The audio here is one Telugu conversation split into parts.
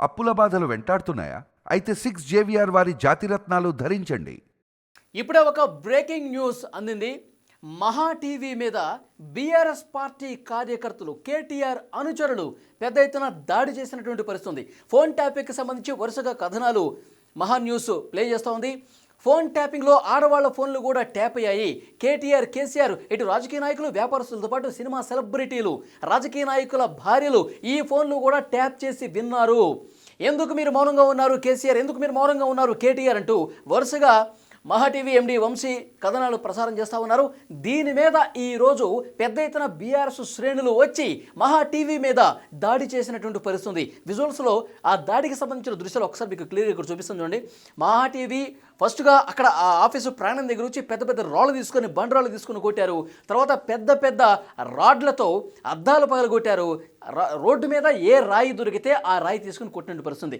అప్పుల బాధలు వెంటాడుతున్నాయా? అయితే 6 జేవిఆర్ వారి జాతిరత్నాలు ధరించండి. ఇప్పుడే ఒక బ్రేకింగ్ న్యూస్ అందింది. మహా టీవీ మీద బీఆర్ఎస్ పార్టీ కార్యకర్తలు, కేటీఆర్ అనుచరులు పెద్ద ఎత్తున దాడి చేసినటువంటి పరిస్థితి. ఫోన్ ట్యాపింగ్కి సంబంధించి వరుసగా కథనాలు మహా న్యూస్ ప్లే చేస్తూ ఉంది. ఫోన్ ట్యాపింగ్లో ఆడవాళ్ల ఫోన్లు కూడా ట్యాప్ అయ్యాయి. కేటీఆర్, కేసీఆర్, ఇటు రాజకీయ నాయకులు, వ్యాపారస్తులతో పాటు సినిమా సెలబ్రిటీలు, రాజకీయ నాయకుల భార్యలు ఈ ఫోన్లు కూడా ట్యాప్ చేసి విన్నారు. ఎందుకు మీరు మౌనంగా ఉన్నారు కేసీఆర్, ఎందుకు మీరు మౌనంగా ఉన్నారు కేటీఆర్ అంటూ వరుసగా మహా టీవీ ఎండి వంశీ కథనాలు ప్రసారం చేస్తూ ఉన్నారు. దీని మీద ఈరోజు పెద్ద ఎత్తున బీఆర్ఎస్ శ్రేణులు వచ్చి మహా టీవీ మీద దాడి చేసినటువంటి పరిస్థితి. విజువల్స్లో ఆ దాడికి సంబంధించిన దృశ్యాలు ఒకసారి మీకు క్లియర్గా ఇక్కడ చూపిస్తుంది చూడండి. మహా టీవీ ఫస్ట్గా అక్కడ ఆ ఆఫీసు ప్రాణం దగ్గర వచ్చి పెద్ద పెద్ద రాళ్ళు తీసుకొని, బండరాళ్ళు తీసుకొని కొట్టారు. తర్వాత పెద్ద పెద్ద రాడ్లతో అద్దాలు పగలగొట్టారు. రోడ్డు మీద ఏ రాయి దొరికితే ఆ రాయి తీసుకుని కొట్టినట్టు పరిస్థితి.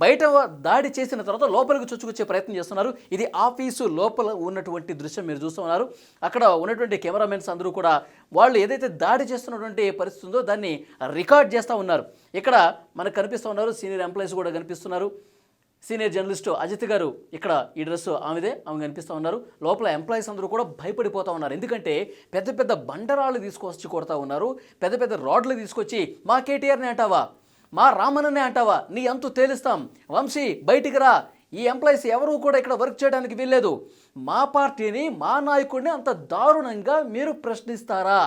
బయట దాడి చేసిన తర్వాత లోపలికి చొచ్చుకొచ్చే ప్రయత్నం చేస్తున్నారు. ఇది ఆఫీసు లోపల ఉన్నటువంటి దృశ్యం మీరు చూస్తున్నారు. అక్కడ ఉన్నటువంటి కెమెరామెన్స్ అందరూ కూడా వాళ్ళు ఏదైతే దాడి చేస్తున్నటువంటి పరిస్థితి ఉందో దాన్ని రికార్డ్ చేస్తూ ఉన్నారు. ఇక్కడ మనకు కనిపిస్తూ ఉన్నారు సీనియర్ ఎంప్లాయీస్ కూడా కనిపిస్తున్నారు. సీనియర్ జర్నలిస్టు అజిత్ గారు ఇక్కడ ఈ డ్రెస్ ఆమె కనిపిస్తూ ఉన్నారు. లోపల ఎంప్లాయీస్ అందరూ కూడా భయపడిపోతూ ఉన్నారు. ఎందుకంటే పెద్ద పెద్ద బండరాళ్ళు తీసుకొచ్చి కొడతా ఉన్నారు. పెద్ద పెద్ద రాడ్లు తీసుకొచ్చి మా కేటీఆర్ని అంటావా, మా రామన్ననే అంటావా, నీ అంతు తేలుస్తాం, వంశీ బయటికి రా, ఈ ఎంప్లాయీస్ ఎవరూ కూడా ఇక్కడ వర్క్ చేయడానికి వీల్లేదు, మా పార్టీని మా నాయకుడిని అంత దారుణంగా మీరు ప్రశ్నిస్తారా,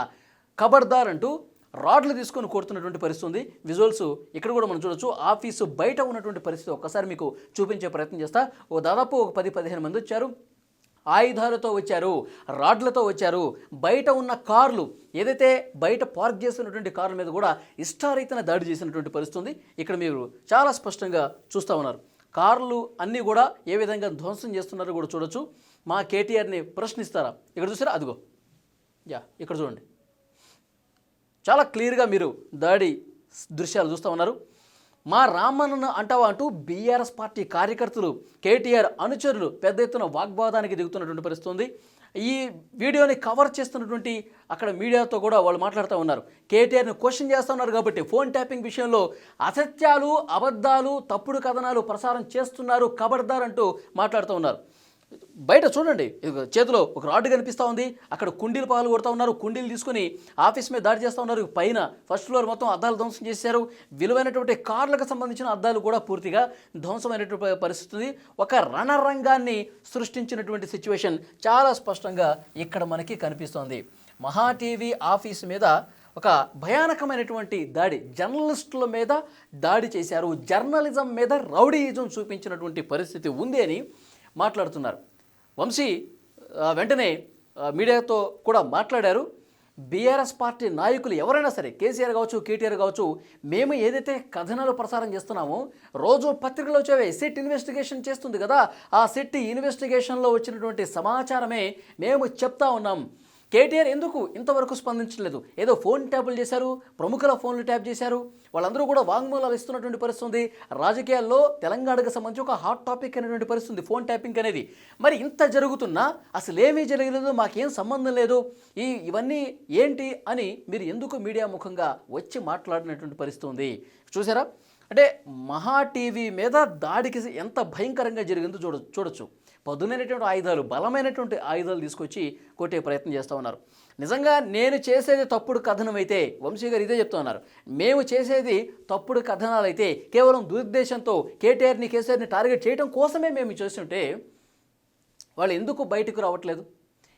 ఖబర్దార్ అంటూ రాడ్లు తీసుకొని కొడుతున్నటువంటి పరిస్థితి ఉంది. విజువల్స్ ఇక్కడ కూడా మనం చూడొచ్చు. ఆఫీసు బయట ఉన్నటువంటి పరిస్థితి ఒక్కసారి మీకు చూపించే ప్రయత్నం చేస్తా. దాదాపు ఒక 10-15 మంది వచ్చారు. ఆయుధాలతో వచ్చారు, రాడ్లతో వచ్చారు. బయట ఉన్న కార్లు, ఏదైతే బయట పార్క్ చేస్తున్నటువంటి కార్ల మీద కూడా ఇష్టారీతన దాడి చేసినటువంటి పరిస్థితి ఇక్కడ మీరు చాలా స్పష్టంగా చూస్తూ ఉన్నారు. కార్లు అన్నీ కూడా ఏ విధంగా ధ్వంసం చేస్తున్నారో కూడా చూడొచ్చు. మా కేటీఆర్ని ప్రశ్నిస్తారా, ఇక్కడ చూసారా, అదిగో ఇక్కడ చూడండి, చాలా క్లియర్గా మీరు దాడి దృశ్యాలు చూస్తూ ఉన్నారు. మా రామన్నను అంటావా అంటూ బీఆర్ఎస్ పార్టీ కార్యకర్తలు, కేటీఆర్ అనుచరులు పెద్ద ఎత్తున వాగ్వాదానికి దిగుతున్నటువంటి పరిస్థితి ఉంది. ఈ వీడియోని కవర్ చేస్తున్నటువంటి అక్కడ మీడియాతో కూడా వాళ్ళు మాట్లాడుతూ ఉన్నారు. కేటీఆర్ని క్వశ్చన్ చేస్తూ ఉన్నారు కాబట్టి ఫోన్ ట్యాపింగ్ విషయంలో అసత్యాలు, అబద్ధాలు, తప్పుడు కథనాలు ప్రసారం చేస్తున్నారు, ఖబర్దార్ అంటూ మాట్లాడుతూ ఉన్నారు. బయట చూడండి, చేతిలో ఒక రాడ్డు కనిపిస్తూ ఉంది. అక్కడ కుండీలు పాలు కొడుతూ ఉన్నారు. కుండీలు తీసుకుని ఆఫీస్ మీద దాడి చేస్తూ ఉన్నారు. పైన ఫస్ట్ ఫ్లోర్ మొత్తం అద్దాలు ధ్వంసం చేశారు. విలువైనటువంటి కార్లకు సంబంధించిన అద్దాలు కూడా పూర్తిగా ధ్వంసమైనటువంటి పరిస్థితి. ఒక రణరంగాన్ని సృష్టించినటువంటి సిచ్యువేషన్ చాలా స్పష్టంగా ఇక్కడ మనకి కనిపిస్తోంది. మహా టీవీ ఆఫీస్ మీద ఒక భయానకమైనటువంటి దాడి, జర్నలిస్టుల మీద దాడి చేశారు. జర్నలిజం మీద రౌడీయిజం చూపించినటువంటి పరిస్థితి ఉంది అని మాట్లాడుతున్నారు. వంశీ వెంటనే మీడియాతో కూడా మాట్లాడారు. బీఆర్ఎస్ పార్టీ నాయకులు ఎవరైనా సరే, కేసీఆర్ కావచ్చు, కేటీఆర్ కావచ్చు, మేము ఏదైతే కథనాలు ప్రసారం చేస్తున్నామో రోజు పత్రికలో వచ్చేవే సిట్ ఇన్వెస్టిగేషన్ చేస్తుంది కదా, ఆ సిట్ ఇన్వెస్టిగేషన్లో వచ్చినటువంటి సమాచారమే మేము చెప్తా ఉన్నాం. కేటీఆర్ ఎందుకు ఇంతవరకు స్పందించలేదు? ఏదో ఫోన్ ట్యాపులు చేశారు, ప్రముఖుల ఫోన్లు ట్యాప్ చేశారు, వాళ్ళందరూ కూడా వాంగ్మూలాలు ఇస్తున్నటువంటి పరిస్థితి. రాజకీయాల్లో తెలంగాణకు సంబంధించి ఒక హాట్ టాపిక్ అనేటువంటి పరిస్థితి ఫోన్ ట్యాపింగ్ అనేది. మరి ఇంత జరుగుతున్నా అసలు ఏమీ జరగలేదు, మాకేం సంబంధం లేదు, ఇవన్నీ ఏంటి అని మీరు ఎందుకు మీడియా ముఖంగా వచ్చి మాట్లాడినటువంటి పరిస్థితి ఉంది. చూసారా, అంటే మహా టీవీ మీద దాడికి ఎంత భయంకరంగా జరిగిందో చూడొచ్చు. పదునైనటువంటి ఆయుధాలు, బలమైనటువంటి ఆయుధాలు తీసుకొచ్చి కొట్టే ప్రయత్నం చేస్తూ ఉన్నారు. నిజంగా నేను చేసేది తప్పుడు కథనం అయితే, వంశీ గారు ఇదే చెప్తూ ఉన్నారు, మేము చేసేది తప్పుడు కథనాలు అయితే కేవలం దురుద్దేశంతో కేటీఆర్ని, కేసీఆర్ని టార్గెట్ చేయడం కోసమే మేము చేస్తుంటే వాళ్ళు ఎందుకు బయటకు రావట్లేదు?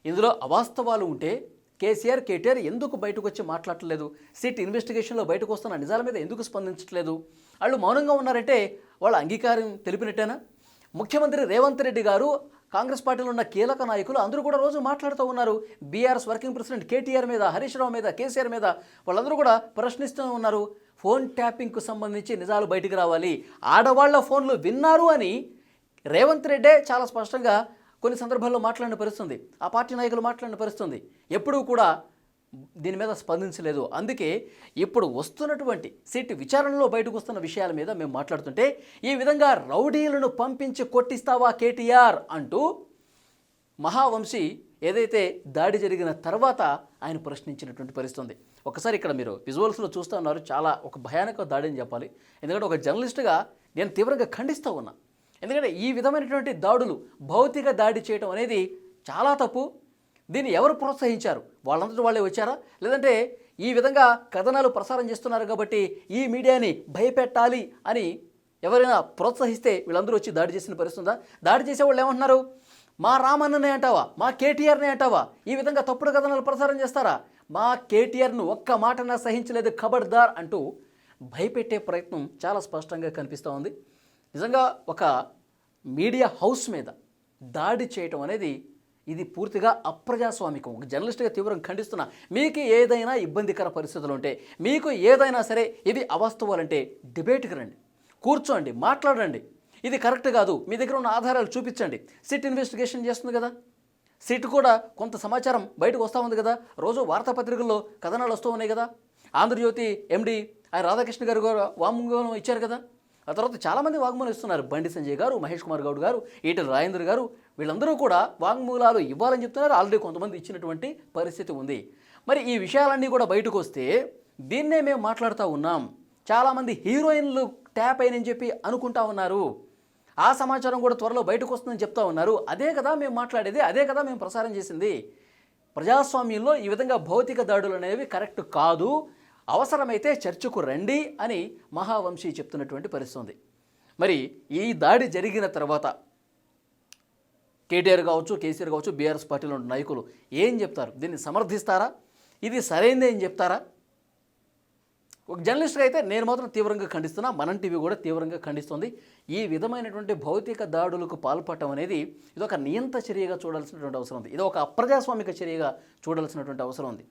ఇందులో అవాస్తవాలు ఉంటే కేసీఆర్, కేటీఆర్ ఎందుకు బయటకు వచ్చి మాట్లాడట్లేదు? సిట్ ఇన్వెస్టిగేషన్లో బయటకు వస్తున్న నిజాల మీద ఎందుకు స్పందించట్లేదు? వాళ్ళు మౌనంగా ఉన్నారంటే వాళ్ళ అంగీకారం తెలిపినట్టేనా? ముఖ్యమంత్రి రేవంత్ రెడ్డి గారు, కాంగ్రెస్ పార్టీలో ఉన్న కీలక నాయకులు అందరూ కూడా రోజు మాట్లాడుతూ ఉన్నారు. బీఆర్ఎస్ వర్కింగ్ ప్రెసిడెంట్ కేటీఆర్ మీద, హరీష్ రావు మీద, కేసీఆర్ మీద వాళ్ళందరూ కూడా ప్రశ్నిస్తూ ఉన్నారు. ఫోన్ ట్యాపింగ్కు సంబంధించి నిజాలు బయటికి రావాలి, ఆడవాళ్ల ఫోన్లు విన్నారు అని రేవంత్ రెడ్డే చాలా స్పష్టంగా కొన్ని సందర్భాల్లో మాట్లాడిన పరిస్థితుంది. ఆ పార్టీ నాయకులు మాట్లాడిన పరిస్థితుంది. ఎప్పుడూ కూడా దీని మీద స్పందించలేదు. అందుకే ఇప్పుడు వస్తున్నటువంటి సిట్ విచారణలో బయటకు వస్తున్న విషయాల మీద మేము మాట్లాడుతుంటే ఈ విధంగా రౌడీలను పంపించి కొట్టిస్తావా కేటీఆర్ అంటూ మహావంశీ ఏదైతే దాడి జరిగిన తర్వాత ఆయన ప్రశ్నించినటువంటి పరిస్థితి ఉంది. ఒకసారి ఇక్కడ మీరు విజువల్స్లో చూస్తూ ఉన్నారు, చాలా ఒక భయానక దాడి అని చెప్పాలి. ఎందుకంటే ఒక జర్నలిస్ట్గా నేను తీవ్రంగా ఖండిస్తూ ఉన్నా. ఎందుకంటే ఈ విధమైనటువంటి దాడులు, భౌతిక దాడి చేయడం అనేది చాలా తప్పు. దీన్ని ఎవరు ప్రోత్సహించారు? వాళ్ళంతటి వాళ్ళే వచ్చారా? లేదంటే ఈ విధంగా కథనాలు ప్రసారం చేస్తున్నారు కాబట్టి ఈ మీడియాని భయపెట్టాలి అని ఎవరైనా ప్రోత్సహిస్తే వీళ్ళందరూ వచ్చి దాడి చేసిన పరిస్థితి ఉందా? దాడి చేసేవాళ్ళు ఏమంటున్నారు? మా రామన్ననే అంటావా, మా కేటీఆర్నే అంటావా, ఈ విధంగా తప్పుడు కథనాలు ప్రసారం చేస్తారా, మా కేటీఆర్ను ఒక్క మాటన సహించలేదు ఖబర్దార్ అంటూ భయపెట్టే ప్రయత్నం చాలా స్పష్టంగా కనిపిస్తూ ఉంది. నిజంగా ఒక మీడియా హౌస్ మీద దాడి చేయటం అనేది ఇది పూర్తిగా అప్రజాస్వామికం. ఒక జర్నలిస్ట్గా తీవ్రంగా ఖండిస్తున్నా. మీకు ఏదైనా ఇబ్బందికర పరిస్థితులు ఉంటే, మీకు ఏదైనా సరే ఇవి అవాస్తవాలంటే డిబేట్కి రండి, కూర్చోండి, మాట్లాడండి. ఇది కరెక్ట్ కాదు, మీ దగ్గర ఉన్న ఆధారాలు చూపించండి. సిట్ ఇన్వెస్టిగేషన్ చేస్తుంది కదా, సిట్ కూడా కొంత సమాచారం బయటకు వస్తూ ఉంది కదా, రోజు వార్తాపత్రికల్లో కథనాలు వస్తూ ఉన్నాయి కదా. ఆంధ్రజ్యోతి ఎండి ఆయన రాధాకృష్ణ గారు వాంగ్మూలం ఇచ్చారు కదా. ఆ తర్వాత చాలామంది వాంగ్మూలం ఇస్తున్నారు. బండి సంజయ్ గారు, మహేష్ కుమార్ గౌడ్ గారు, ఈటెల రాజేంద్ర గారు, వీళ్ళందరూ కూడా వాంగ్మూలాలు ఇవ్వాలని చెప్తున్నారు. ఆల్రెడీ కొంతమంది ఇచ్చినటువంటి పరిస్థితి ఉంది. మరి ఈ విషయాలన్నీ కూడా బయటకు వస్తే దీన్నే మేము మాట్లాడుతూ ఉన్నాం. చాలామంది హీరోయిన్లు ట్యాప్ అయినని చెప్పి అనుకుంటా ఉన్నారు. ఆ సమాచారం కూడా త్వరలో బయటకు వస్తుందని చెప్తా ఉన్నారు. అదే కదా మేము మాట్లాడేది, అదే కదా మేము ప్రసారం చేసింది. ప్రజాస్వామ్యంలో ఈ విధంగా భౌతిక దాడులు అనేవి కరెక్ట్ కాదు, అవసరమైతే చర్చకు రండి అని మహావంశీ చెప్తున్నటువంటి పరిస్థితి ఉంది. మరి ఈ దాడి జరిగిన తర్వాత కేటీఆర్ కావచ్చు, కేసీఆర్ కావచ్చు, బీఆర్ఎస్ పార్టీలో ఉన్న నాయకులు ఏం చెప్తారు? దీన్ని సమర్థిస్తారా? ఇది సరైనదే అని చెప్తారా? ఒక జర్నలిస్ట్గా అయితే నేను మాత్రం తీవ్రంగా ఖండిస్తున్నా. మనం టీవీ కూడా తీవ్రంగా ఖండిస్తుంది. ఈ విధమైనటువంటి భౌతిక దాడులకు పాల్పడటం అనేది ఇది ఒక నియంత చర్యగా చూడాల్సినటువంటి అవసరం ఉంది. ఇది ఒక అప్రజాస్వామిక చర్యగా చూడాల్సినటువంటి అవసరం ఉంది.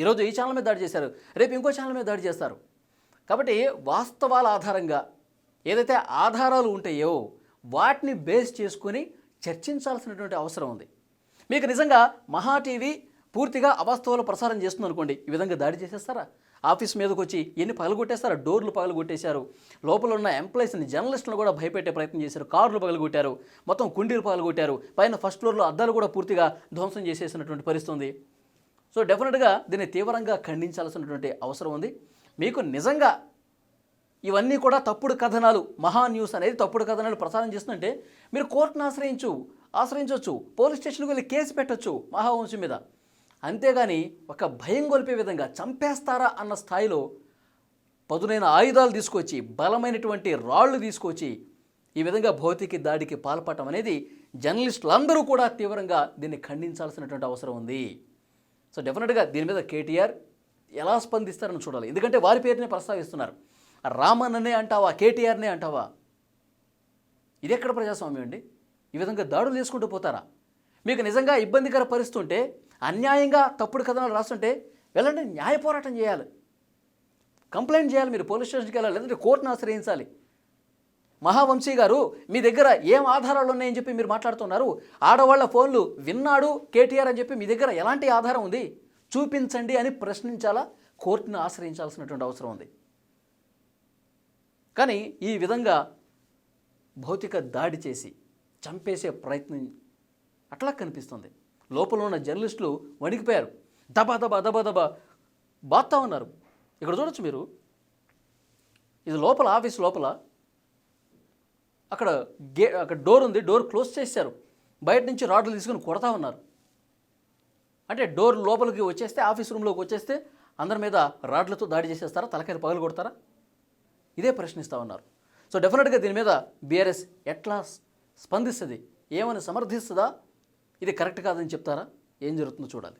ఈరోజు ఈ ఛానల్ మీద దాడి చేశారు, రేపు ఇంకో ఛానల్ మీద దాడి చేస్తారు. కాబట్టి వాస్తవాల ఆధారంగా ఏదైతే ఆధారాలు ఉంటాయో వాటిని బేస్ చేసుకొని చర్చించాల్సినటువంటి అవసరం ఉంది. మీకు నిజంగా మహా టీవీ పూర్తిగా అవాస్తవాలు ప్రసారం చేస్తుంది అనుకోండి, ఈ విధంగా దాడి చేసేస్తారా? ఆఫీస్ మీదకి వచ్చి ఎన్ని పగలగొట్టేస్తారా? డోర్లు పగలగొట్టేశారు, లోపల ఉన్న ఎంప్లాయీస్ని, జర్నలిస్టులను కూడా భయపెట్టే ప్రయత్నం చేశారు, కార్లు పగలగొట్టారు, మొత్తం కుండీలు పగలగొట్టారు, పైన ఫస్ట్ ఫ్లోర్లో అద్దాలు కూడా పూర్తిగా ధ్వంసం చేసేసినటువంటి పరిస్థితి ఉంది. సో డెఫినెట్గా దీన్ని తీవ్రంగా ఖండించాల్సినటువంటి అవసరం ఉంది. మీకు నిజంగా ఇవన్నీ కూడా తప్పుడు కథనాలు, మహా న్యూస్ అనేది తప్పుడు కథనాలు ప్రసారం చేస్తుంటే మీరు కోర్టును ఆశ్రయించవచ్చు, పోలీస్ స్టేషన్కి వెళ్ళి కేసు పెట్టచ్చు మహావంశం మీద. అంతేగాని ఒక భయం గొలిపే విధంగా చంపేస్తారా అన్న స్థాయిలో పదునైన ఆయుధాలు తీసుకొచ్చి, బలమైనటువంటి రాళ్లు తీసుకొచ్చి ఈ విధంగా భౌతిక దాడికి పాల్పడటం అనేది జర్నలిస్టులందరూ కూడా తీవ్రంగా దీన్ని ఖండించాల్సినటువంటి అవసరం ఉంది. సో డెఫినెట్గా దీని మీద కేటీఆర్ ఎలా స్పందిస్తారని చూడాలి. ఎందుకంటే వారి పేరునే ప్రస్తావిస్తున్నారు. రామన్ననే అంటావా, కేటీఆర్నే అంటావా? ఇది ఎక్కడ ప్రజాస్వామ్యం అండి? ఈ విధంగా దాడులు చేసుకుంటూ పోతారా? మీకు నిజంగా ఇబ్బందికర పరిస్థితి ఉంటే, అన్యాయంగా తప్పుడు కథనాలు రాస్తుంటే వెళ్ళండి, న్యాయ పోరాటం చేయాలి, కంప్లైంట్ చేయాలి, మీరు పోలీస్ స్టేషన్కి వెళ్ళాలి, లేదంటే కోర్టును ఆశ్రయించాలి. మహావంశీ గారు మీ దగ్గర ఏం ఆధారాలు ఉన్నాయని చెప్పి మీరు మాట్లాడుతున్నారు. ఆడవాళ్ల ఫోన్లు విన్నాడు కేటీఆర్ అని చెప్పి మీ దగ్గర ఎలాంటి ఆధారం ఉంది? చూపించండి అని ప్రశ్నించాలా, కోర్టును ఆశ్రయించాల్సినటువంటి అవసరం ఉంది. కానీ ఈ విధంగా భౌతిక దాడి చేసి చంపేసే ప్రయత్నం అట్లా కనిపిస్తుంది. లోపల ఉన్న జర్నలిస్టులు వణికిపోయారు, దబా దబా దబా దబా బాత్తా ఉన్నారు. ఇక్కడ చూడొచ్చు మీరు, ఇది లోపల ఆఫీస్ లోపల అక్కడ డోర్ ఉంది, డోర్ క్లోజ్ చేశారు, బయట నుంచి రాడ్లు తీసుకుని కొడతా ఉన్నారు. అంటే డోర్ లోపలికి వచ్చేస్తే, ఆఫీస్ రూమ్లోకి వచ్చేస్తే అందరి మీద రాడ్లతో దాడి చేసేస్తారా, తలకాయలు పగలు కొడతారా? ఇదే ప్రశ్నిస్తూ ఉన్నారు. సో డెఫినెట్గా దీని మీద బీఆర్ఎస్ ఎట్లా స్పందిస్తుంది, ఏమని సమర్థిస్తుందా, ఇది కరెక్ట్ కాదని చెప్తారా, ఏం జరుగుతుందో చూడాలి.